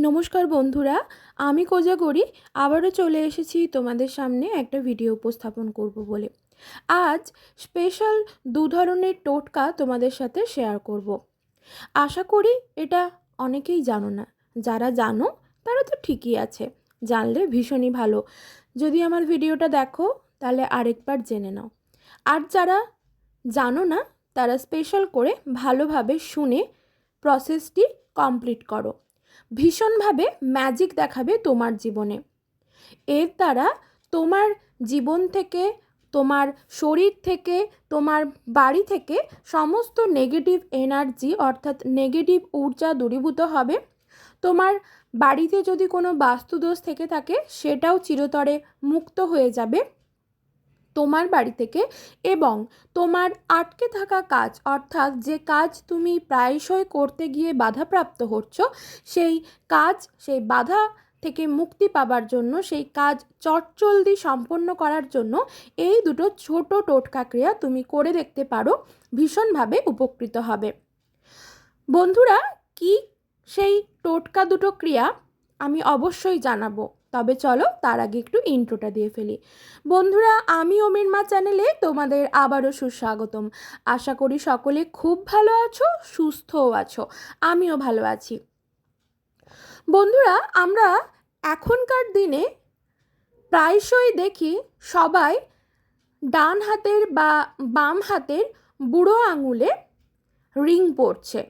নমস্কার বন্ধুরা, আমি কোজাগরি আবারও চলে এসেছি তোমাদের সামনে একটা ভিডিও উপস্থাপন করব বলে। আজ স্পেশাল দু ধরনের টোটকা তোমাদের সাথে শেয়ার করব। আশা করি এটা অনেকেই জানো না, যারা জানো তারা তো ঠিকই আছে, জানলে ভীষণই ভালো। যদি আমার ভিডিওটা দেখো তাহলে আরেকবার জেনে নাও, আর যারা জানো না তারা স্পেশাল করে ভালোভাবে শুনে প্রসেসটি কমপ্লিট করো। ভীষণভাবে ম্যাজিক দেখাবে তোমার জীবনে। এর দ্বারা তোমার জীবন থেকে, তোমার শরীর থেকে, তোমার বাড়ি থেকে সমস্ত নেগেটিভ এনার্জি অর্থাৎ নেগেটিভ ঊর্জা দূরীভূত হবে। তোমার বাড়িতে যদি কোনো বাস্তুদোষ থেকে থাকে সেটাও চিরতরে মুক্ত হয়ে যাবে তোমার বাড়ি থেকে। এবং তোমার আটকে থাকা কাজ অর্থাৎ যে কাজ তুমি প্রায়শই করতে গিয়ে বাধাপ্রাপ্ত হচ্ছ, সেই কাজ, সেই বাধা থেকে মুক্তি পাবার জন্য, সেই কাজ চটজলদি সম্পন্ন করার জন্য এই দুটো ছোট টোটকা ক্রিয়া তুমি করে দেখতে পারো, ভীষণভাবে উপকৃত হবে। বন্ধুরা, কি সেই টোটকা দুটো ক্রিয়া আমি অবশ্যই জানাবো, তবে চলো তার আগে একটু ইন্ট্রোটা দিয়ে ফেলি। বন্ধুরা, আমি অমির মা চ্যানেলে তোমাদের আবারও সুস্বাগতম। আশা করি সকলে খুব ভালো আছো, সুস্থও আছো, আমিও ভালো আছি। বন্ধুরা, আমরা এখনকার দিনে প্রায়শই দেখি সবাই ডান হাতের বা বাম হাতের বুড়ো আঙুলে রিং পরছে,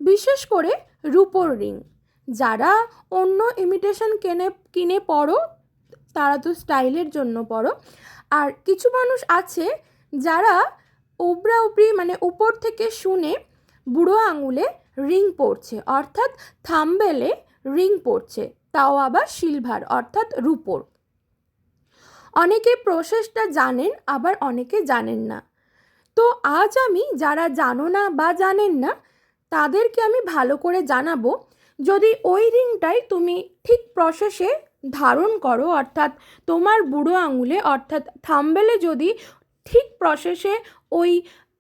বিশেষ করে রূপোর রিং। যারা অন্য ইমিটেশন কিনে পরো তারা তো স্টাইলের জন্য পরো, আর কিছু মানুষ আছে যারা উবরা উবরি মানে উপর থেকে শুনে বুড়ো আঙুলে রিং পরছে, অর্থাৎ থাম্বেলে রিং পরছে, তাও আবার সিলভার অর্থাৎ রূপোর। অনেকে প্রসেসটা জানেন, আবার অনেকে জানেন না। তো আজ আমি যারা জানো না বা জানেন না তাদেরকে আমি ভালো করে জানাবো। যদি ওই রিংটাই তুমি ঠিক প্রসেসে ধারণ করো, অর্থাৎ তোমার বুড়ো আঙুলে অর্থাৎ থাম্বেলে যদি ঠিক প্রসেসে ওই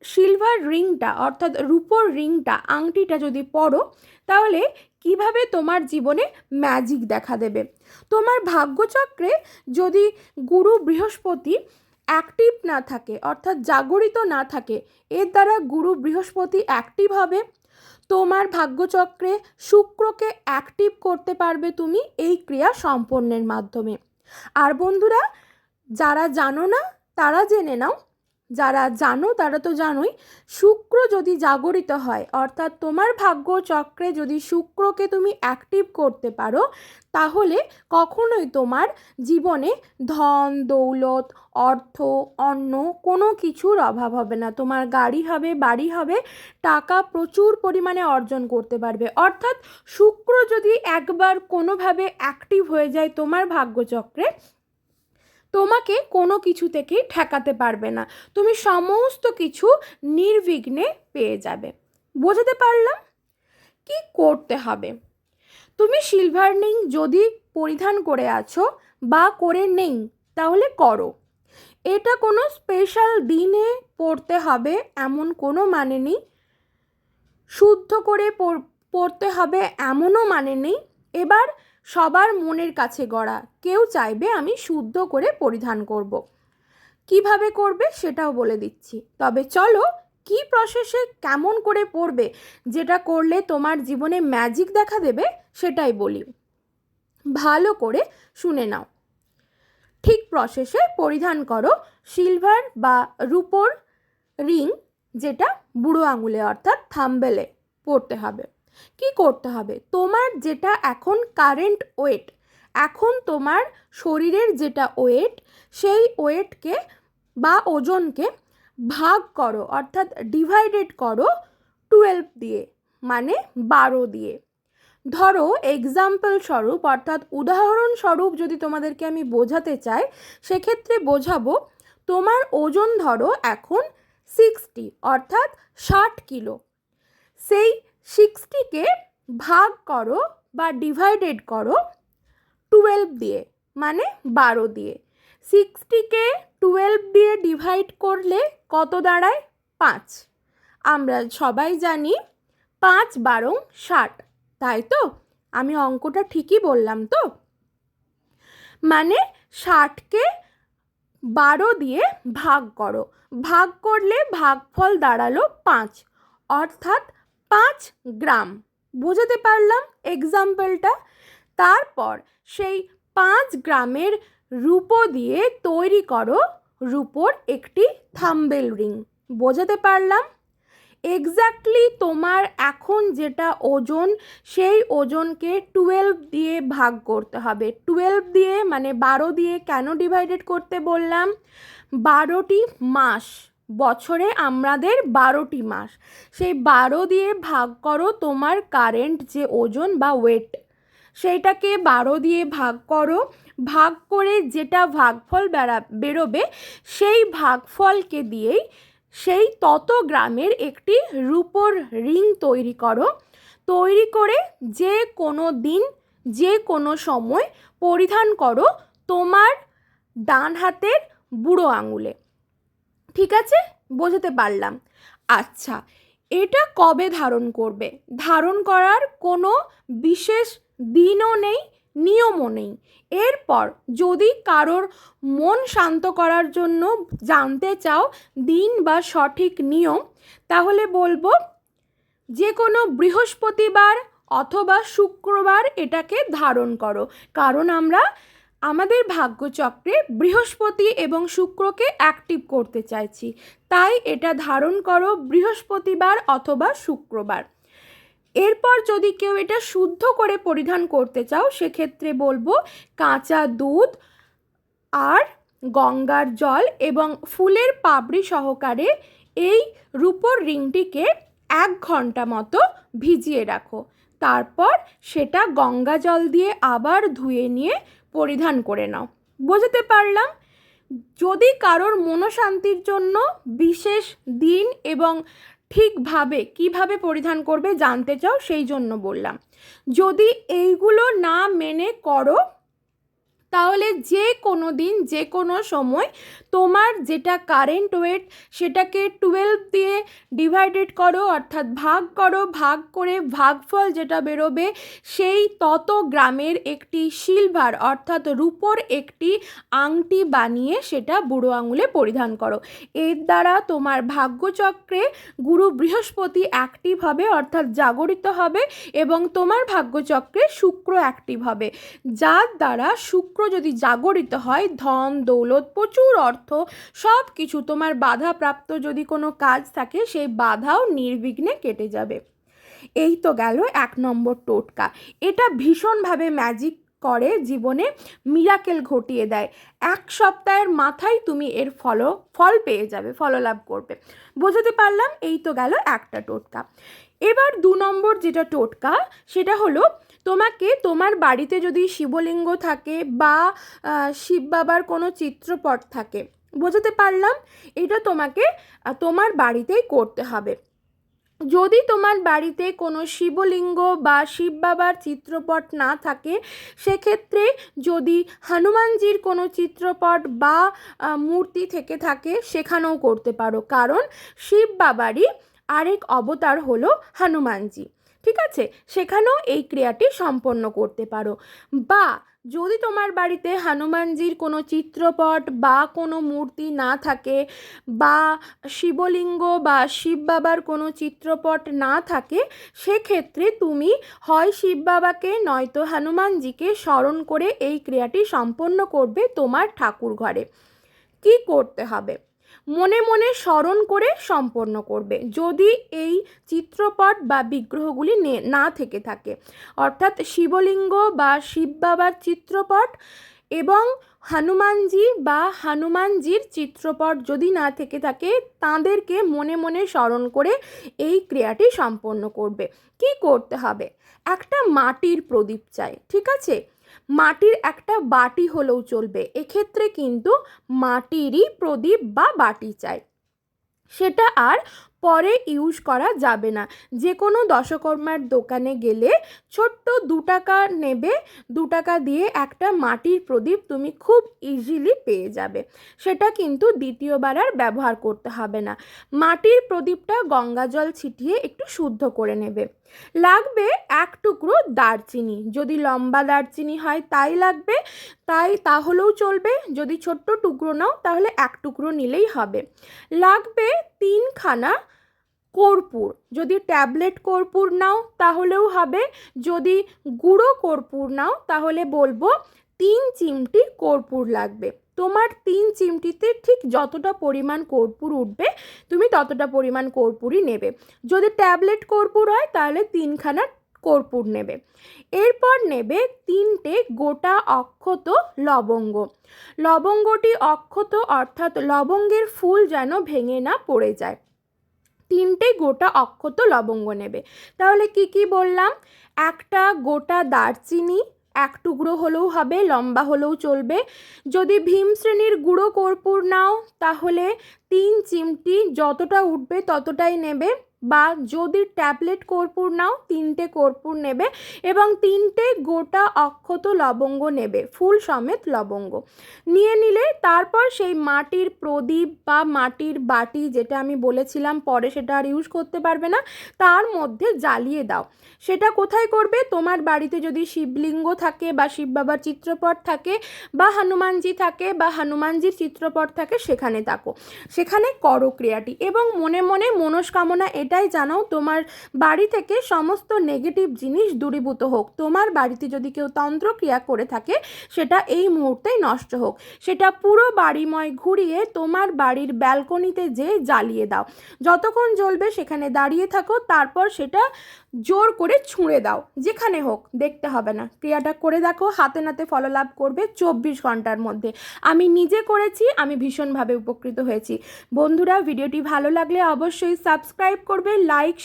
সিলভার রিংটা অর্থাৎ রূপোর রিংটা, আংটিটা যদি পরো, তাহলে কিভাবে তোমার জীবনে ম্যাজিক দেখা দেবে। তোমার ভাগ্যচক্রে যদি গুরু বৃহস্পতি অ্যাক্টিভ না থাকে অর্থাৎ জাগরিত না থাকে, এর দ্বারা গুরু বৃহস্পতি অ্যাক্টিভ হবে। তোমার ভাগ্যচক্রে শুক্রকে অ্যাক্টিভ করতে পারবে তুমি এই ক্রিয়া সম্পন্নের মাধ্যমে। আর বন্ধুরা, যারা জানো না তারা জেনে নাও, যারা জানো তারা তো জানোই, শুক্র যদি জাগরিত হয় অর্থাৎ তোমার ভাগ্যচক্রে যদি শুক্রকে তুমি অ্যাক্টিভ করতে পারো, তাহলে কখনোই তোমার জীবনে ধন দৌলত, অর্থ, অন্ন কোনো কিছুর অভাব হবে না। তোমার গাড়ি হবে, বাড়ি হবে, টাকা প্রচুর পরিমাণে অর্জন করতে পারবে। অর্থাৎ শুক্র যদি একবার কোনোভাবে অ্যাক্টিভ হয়ে যায় তোমার ভাগ্যচক্রে, তোমাকে কোনো কিছু থেকেই ঠেকাতে পারবে না, তুমি সমস্ত কিছু নির্বিঘ্নে পেয়ে যাবে। বোঝাতে পারলাম? কি করতে হবে? তুমি সিলভার রিং যদি পরিধান করে আছো বা করে নেই তাহলে করো। এটা কোনো স্পেশাল দিনে পরতে হবে এমন কোনো মানে নেই, শুদ্ধ করে পরতে হবে এমনও মানে নেই। এবার সবার মনের কাছে গড়া, কেউ চাইবে আমি শুদ্ধ করে পরিধান করব, কিভাবে করবে সেটাও বলে দিচ্ছি। তবে চলো কি প্রসেসে কেমন করে পরবে, যেটা করলে তোমার জীবনে ম্যাজিক দেখা দেবে সেটাই বলি, ভালো করে শুনে নাও। ঠিক প্রসেসে পরিধান করো সিলভার বা রূপোর রিং, যেটা বুড়ো আঙুলে অর্থাৎ থাম্বেলে পরতে হবে। কি করতে হবে? তোমার যেটা এখন কারেন্ট ওয়েট, এখন তোমার শরীরের যেটা ওয়েট, সেই ওয়েটকে বা ওজনকে ভাগ করো অর্থাৎ ডিভাইডেড করো 12 দিয়ে, মানে 12 দিয়ে। ধরো এক্সাম্পল স্বরূপ অর্থাৎ উদাহরণস্বরূপ যদি তোমাদেরকে আমি বোঝাতে চাই, সেক্ষেত্রে বোঝাবো তোমার ওজন ধরো এখন 60 অর্থাৎ 60 কিলো। সেই 60কে ভাগ করো বা ডিভাইডেড করো 12 দিয়ে, মানে 12 দিয়ে। 60কে 12 দিয়ে ডিভাইড করলে কত দাঁড়ায়? 5। আমরা সবাই জানি 5 12 60, তাই তো? আমি অঙ্কটা ঠিকই বললাম তো? মানে 60কে 12 দিয়ে ভাগ করো, ভাগ করলে ভাগফল দাঁড়ালো 5, অর্থাৎ 5 গ্রাম। বোঝাতে পারলাম এক্সাম্পলটা? তারপর সেই 5 গ্রামের রূপো দিয়ে তৈরি করো রূপোর একটি থাম্বেল রিং। বোঝাতে পারলাম? এক্স্যাক্টলি তোমার এখন যেটা ওজন, সেই ওজনকে 12 দিয়ে ভাগ করতে হবে। 12 দিয়ে মানে 12 দিয়ে কেন ডিভাইডেড করতে বললাম? 12টি মাস, বছরে আমাদের 12টি মাস, সেই 12 দিয়ে ভাগ করো তোমার কারেন্ট যে ওজন বা ওয়েট, সেইটাকে 12 দিয়ে ভাগ করো। ভাগ করে যেটা ভাগফল বেরোবে, সেই ভাগফলকে দিয়েই সেই তত গ্রামের একটি রূপোর রিং তৈরি করো। তৈরি করে যে কোনো দিন, যে কোনো সময় পরিধান করো তোমার ডান হাতের বুড়ো আঙুলে। ঠিক আছে? বোঝাতে পারলাম? আচ্ছা, এটা কবে ধারণ করবে? ধারণ করার কোনো বিশেষ দিনও নেই, নিয়মও নেই। এরপর যদি কারোর মন শান্ত করার জন্য জানতে চাও দিন বা সঠিক নিয়ম, তাহলে বলবো যে কোনো বৃহস্পতিবার অথবা শুক্রবার এটাকে ধারণ করো। কারণ আমরা আমাদের ভাগ্যচক্রে বৃহস্পতি এবং শুক্রকে অ্যাক্টিভ করতে চাইছি, তাই এটা ধারণ করো বৃহস্পতিবার অথবা শুক্রবার। এরপর যদি কেউ এটা শুদ্ধ করে পরিধান করতে চাও, সেক্ষেত্রে বলবো কাঁচা দুধ আর গঙ্গার জল এবং ফুলের পাপড়ি সহকারে এই রূপোর রিংটিকে 1 ঘন্টা মতো ভিজিয়ে রাখো। তারপর সেটা গঙ্গা জল দিয়ে আবার ধুয়ে নিয়ে পরিধান করে নাও। বোঝাতে পারলাম? যদি কারোর মনশান্তির জন্য বিশেষ দিন এবং ঠিকভাবে কিভাবে পরিধান করবে জানতে চাও, সেই জন্য বললাম। যদি এইগুলো না মেনে করো, তাহলে যে কোনো দিন যে কোনো সময় তোমার যেটা কারেন্ট ওয়েট, সেটাকে 12 দিয়ে ডিভাইডেড করো, অর্থাৎ ভাগ করো। ভাগ করে ভাগফল যেটা বেরোবে, সেই তত গ্রামের একটি সিলভার অর্থাৎ রূপোর একটি আংটি বানিয়ে সেটা বুড়ো আঙুলে পরিধান করো। এর দ্বারা তোমার ভাগ্যচক্রে গুরু বৃহস্পতি অ্যাক্টিভ হবে, অর্থাৎ জাগরিত হবে, এবং তোমার ভাগ্যচক্রে শুক্র অ্যাক্টিভ হবে, যার দ্বারা শুক্র যদি জাগরিত হয়, ধন দৌলত, প্রচুর অর্থ, সব কিছু, তোমার বাধাপ্রাপ্ত যদি কোনো কাজ থাকে সেই বাধাও নির্বিঘ্নে কেটে যাবে। এই তো গেল 1 নম্বর টোটকা। এটা ভীষণভাবে ম্যাজিক করে, জীবনে মিরাকেল ঘটিয়ে দেয়। 1 সপ্তাহের মাথায় তুমি এর ফল পেয়ে যাবে, ফললাভ করবে। বোঝাতে পারলাম? এই তো গেল একটা টোটকা। এবার 2 নম্বর যেটা টোটকা, সেটা হলো তোমাকে তোমার বাড়িতে যদি শিবলিঙ্গ থাকে বা শিব বাবার কোনো চিত্রপট থাকে, বোঝাতে পারলাম, এটা তোমাকে তোমার বাড়িতেই করতে হবে। যদি তোমার বাড়িতে কোনো শিবলিঙ্গ বা শিব বাবার চিত্রপট না থাকে, সেক্ষেত্রে যদি হনুমানজির কোনো চিত্রপট বা মূর্তি থেকে থাকে, সেখানেও করতে পারো, কারণ শিব বাবারই আরেক অবতার হলো হনুমানজি। ঠিক আছে? সেখানেও এই ক্রিয়াটি সম্পন্ন করতে পারো। বা যদি তোমার বাড়িতে হনুমানজির কোনো চিত্রপট বা কোনো মূর্তি না থাকে, বা শিবলিঙ্গ বা শিব বাবার কোনো চিত্রপট না থাকে, সেক্ষেত্রে তুমি হয় শিব বাবাকে নয়তো হনুমানজিকে স্মরণ করে এই ক্রিয়াটি সম্পন্ন করবে তোমার ঠাকুর ঘরে। কি করতে হবে? মনে মনে স্মরণ করে সম্পন্ন করবে, যদি এই চিত্রপট বা বিগ্রহগুলি না থেকে থাকে, অর্থাৎ শিবলিঙ্গ বা শিব বাবার চিত্রপট এবং হনুমানজি বা হনুমানজির চিত্রপট যদি না থেকে থাকে, তাঁদেরকে মনে মনে স্মরণ করে এই ক্রিয়াটি সম্পন্ন করবে। কি করতে হবে? একটা মাটির প্রদীপ চাই। ঠিক আছে? মাটির একটা বাটি হলেও চলবে, এক্ষেত্রে কিন্তু মাটিরই প্রদীপ বা বাটি চাই। সেটা আর পরে ইউজ করা যাবে না। যে কোনো দশকর্মার দোকানে গেলে ছোট্ট 2 টাকা নেবে, 2 টাকা দিয়ে একটা মাটির প্রদীপ তুমি খুব ইজিলি পেয়ে যাবে। সেটা কিন্তু দ্বিতীয়বার আর ব্যবহার করতে হবে না। মাটির প্রদীপটা গঙ্গা জল ছিটিয়ে একটু শুদ্ধ করে নেবে। লাগবে এক টুকরো দারচিনি, যদি লম্বা দারচিনি হয় তাই লাগবে, তাহলেও চলবে, যদি ছোট্ট টুকরো নাও তাহলে এক টুকরো নিলেই হবে। লাগবে 3খানা কর্পূর, যদি ট্যাবলেট কর্পূর নাও তাহলেও হবে, যদি গুঁড়ো কর্পূর নাও তাহলে বলবো 3 চিমটি কর্পূর লাগবে। তোমার 3 চিমটিতে ঠিক যতটা পরিমাণ কর্পূর উঠবে তুমি ততটা পরিমাণ কর্পূরই নেবে। যদি ট্যাবলেট কর্পূর হয় তাহলে 3খানা কর্পূর নেবে। এরপর নেবে 3টে গোটা অক্ষত লবঙ্গ। লবঙ্গটি অক্ষত অর্থাৎ লবঙ্গের ফুল যেন ভেঙে না পড়ে যায়, 3টে গোটা অক্ষত লবঙ্গ নেবে। তাহলে কি কি বললাম? একটা গোটা দারচিনি, এক টুকরো হলেও হবে, লম্বা হলেও চলবে। যদি ভীম শ্রেণীর গুঁড়ো কর্পূর নাও তাহলে 3 চিমটি যতটা উঠবে ততটাই নেবে, বা যদি ট্যাবলেট কর্পূর নাও 3টে কর্পূর নেবে এবং 3টে গোটা অক্ষত লবঙ্গ নেবে, ফুল সমেত লবঙ্গ নিয়ে নিলে তারপর সেই মাটির প্রদীপ বা মাটির বাটি, যেটা আমি বলেছিলাম পরে সেটা আর ইউজ করতে পারবে না, তার মধ্যে জ্বালিয়ে দাও। সেটা কোথায় করবে? তোমার বাড়িতে যদি শিবলিঙ্গ থাকে বা শিব বাবার চিত্রপট থাকে বা হনুমানজি থাকে বা হনুমানজির চিত্রপট থাকে সেখানে করো ক্রিয়াটি, এবং মনে মনে মনস্কামনা এটাই জানাও তোমার বাড়ি থেকে সমস্ত নেগেটিভ জিনিস দূরীভূত হোক। তোমার বাড়িতে যদি কেউ তন্ত্রক্রিয়া করে থাকে সেটা এই মুহূর্তেই নষ্ট হোক। সেটা পুরো বাড়িময় ঘুরিয়ে তোমার বাড়ির ব্যালকনিতে যেয়ে জ্বালিয়ে দাও। যতক্ষণ জ্বলবে সেখানে দাঁড়িয়ে থাকো, তারপর সেটা জোর করে ছুঁড়ে দাও, যেখানে হোক, দেখতে হবে না। ক্রিয়াটা করে দেখো, হাতে নাতে ফললাভ করবে 24 ঘন্টার মধ্যে। আমি নিজে করেছি, আমি ভীষণভাবে উপকৃত হয়েছি। বন্ধুরা, ভিডিওটি ভালো লাগলে অবশ্যই সাবস্ক্রাইব করবে, লাইক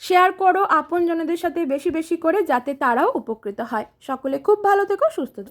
শেয়ার করো আপনজনদের সাথে বেশি বেশি করে, যাতে তারাও উপকৃত হয়। সকলে খুব ভালো থেকো, সুস্থ থেকো।